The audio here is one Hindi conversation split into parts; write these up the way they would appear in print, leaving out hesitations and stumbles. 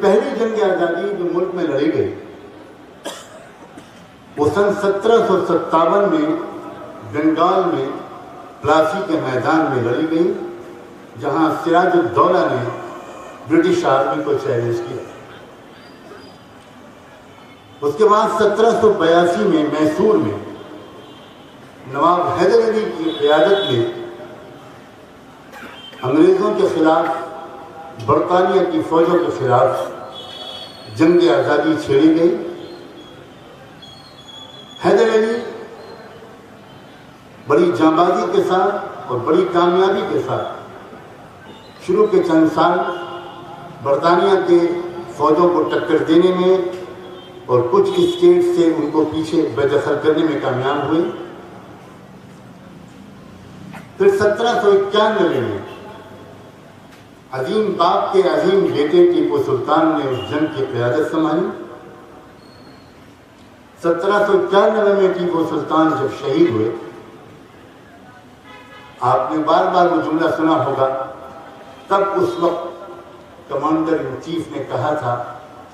पहली जंग आज़ादी जो मुल्क में लड़ी गई वो सन 1757 में बंगाल में प्लासी के मैदान में लड़ी गई, जहां सिराजुद्दौला ने ब्रिटिश आर्मी को चैलेंज किया। उसके बाद 1782 में मैसूर में नवाब हैदर अली की क़यादत में अंग्रेज़ों के खिलाफ, बरतानिया की फौजों के खिलाफ जंग आज़ादी छेड़ी गई। हैदर अली बड़ी जांबाजी के साथ और बड़ी कामयाबी के साथ शुरू के चंद साल बरतानिया के फौजों को टक्कर देने में और कुछ स्टेट से उनको पीछे बेदखल करने में कामयाब हुए। फिर 1791 में अजीम बाप के अजीम बेटे टीपू सुल्तान ने उस जंग की क़यादत संभाली। 1791 में टीपू सुल्तान जब शहीद हुए, आपने बार बार वो जुमला सुना होगा, तब उस वक्त कमांडर इन चीफ ने कहा था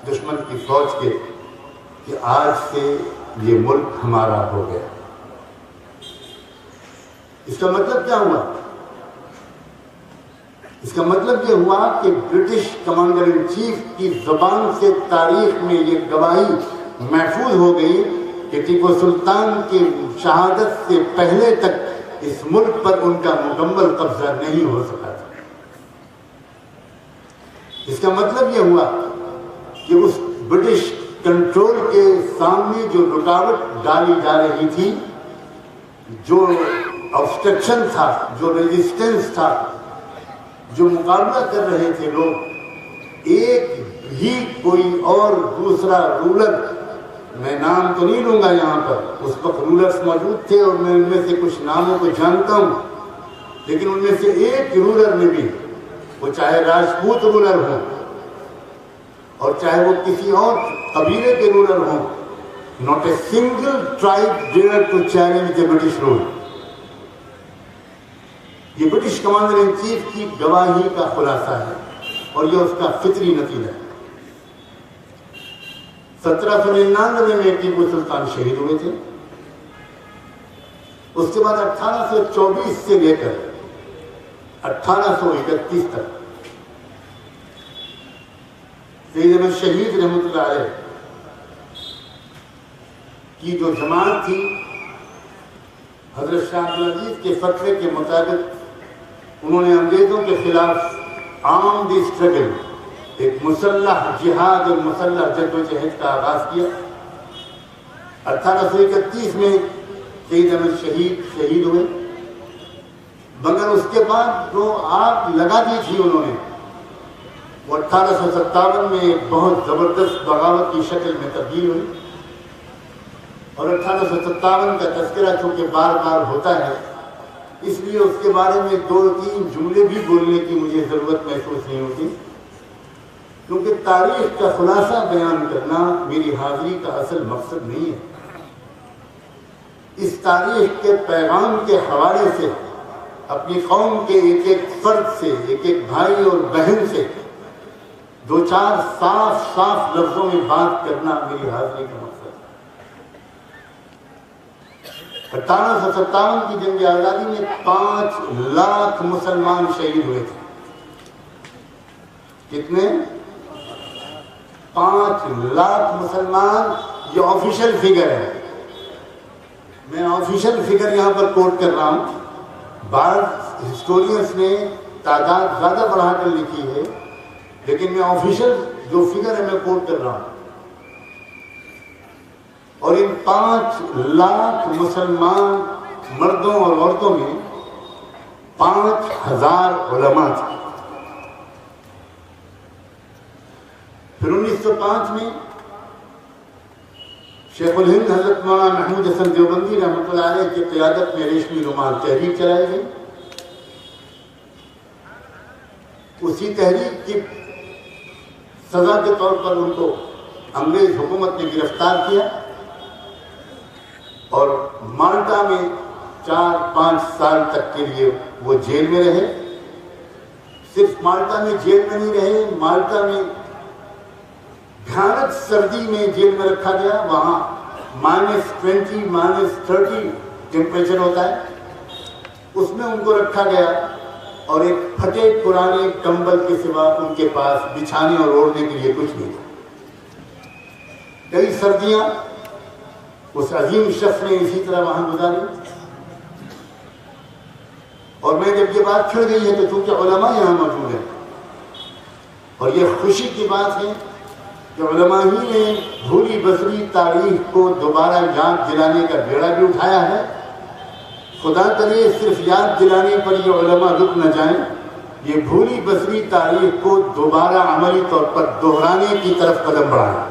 दुश्मन की फौज के कि आज से ये मुल्क हमारा हो गया। इसका मतलब क्या हुआ? इसका मतलब ये हुआ कि ब्रिटिश कमांडर इन चीफ की ज़बान से तारीख में ये गवाही महफूज हो गई कि टीपू सुल्तान की शहादत से पहले तक इस मुल्क पर उनका मुकम्मल कब्जा नहीं हो सका था। इसका मतलब ये हुआ कि उस ब्रिटिश कंट्रोल के सामने जो रुकावट डाली जा रही थी, जो ऑब्स्ट्रक्शन था, जो रेजिस्टेंस था, जो मुकाबला कर रहे थे लोग, एक भी कोई और दूसरा रूलर, मैं नाम तो नहीं लूंगा यहाँ पर, उस वक्त रूलर्स मौजूद थे और मैं उनमें से कुछ नामों को जानता हूँ, लेकिन उनमें से एक रूलर ने भी, वो चाहे राजपूत रूलर हो और चाहे वो किसी और कबीले के रूलर हो, not a single tribe dared to challenge the British rule. ये ब्रिटिश कमांडर इन चीफ की गवाही का खुलासा है और ये उसका फितरी नतीजा है। 1799 में टीपू सुल्तान शहीद हुए थे। उसके बाद 1824 से लेकर 1831 तक सैयद अहमद शहीद रहमतुल्लाह अलैह की जो जमात थी, हजरत शाह अब्दुल अजीज के फतवे के मुताबिक उन्होंने अंग्रेजों के खिलाफ आर्म्ड स्ट्रगल, एक मुसल्लह जिहाद और मुसल्लह जद्दोजहद का आगाज किया। 1831 में सैयद अहमद शहीद हुए, मगर उसके बाद जो आग लगा दी थी उन्होंने, वो 1857 में एक बहुत ज़बरदस्त बगावत की शक्ल में तब्दील हुई। और 1857 का तज़किरा चूँकि बार बार होता है, इसलिए उसके बारे में 2-3 जुमले भी बोलने की मुझे ज़रूरत महसूस नहीं होती, क्योंकि तारीख का खुलासा बयान करना मेरी हाजिरी का असल मकसद नहीं है। इस तारीख के पैगाम के हवाले से अपनी कौम के एक एक फर्द से, एक एक भाई और बहन से 2-4 साफ लफ्जों में बात करना मेरी हाजिरी का मकसद है। 1857 की जंग आज़ादी में 5 लाख मुसलमान शहीद हुए थे। कितने? 5 लाख मुसलमान, ये ऑफिशियल फिगर है। मैं ऑफिशियल फिगर यहां पर कोट कर रहा हूं। बाद हिस्टोरियंस ने तादाद ज्यादा बढ़ाकर लिखी है, लेकिन मैं ऑफिशियल जो फिगर है मैं कोट कर रहा हूं। और इन 5 लाख मुसलमान मर्दों और औरतों में 5000 उलमा थे। फिर 1905 में शेखुल हिंद हजरत मौलाना महमूद हसन देवबंदी रहमतुल्लाह अलैह की क़यादत में रेशमी रुमाल तहरीक चलाई गई। उसी तहरीक की सजा के तौर पर उनको अंग्रेज हुकूमत ने गिरफ्तार किया और माल्टा में 4-5 साल तक के लिए वो जेल में रहे। सिर्फ माल्टा में जेल में नहीं रहे, माल्टा में सख्त सर्दी में जेल में रखा गया। वहाँ -20 -30 टेम्परेचर होता है, उसमें उनको रखा गया और एक फटे पुराने कंबल के सिवा उनके पास बिछाने और ओढ़ने के लिए कुछ नहीं था। कई सर्दियां उस अजीम शख्स ने इसी तरह वहां गुजारी। और मैं जब ये बात छिड़ गई है तो चूंकि उलमा यहाँ मौजूद है और ये खुशी की बात है कि उलमा ही ने भूली बसरी तारीख को दोबारा याद दिलाने का बेड़ा भी उठाया है। खुदा करे सिर्फ याद दिलाने पर ये उलमा रुक न जाएं, ये भूली बसरी तारीख को दोबारा अमली तौर पर दोहराने की तरफ कदम बढ़ाएं।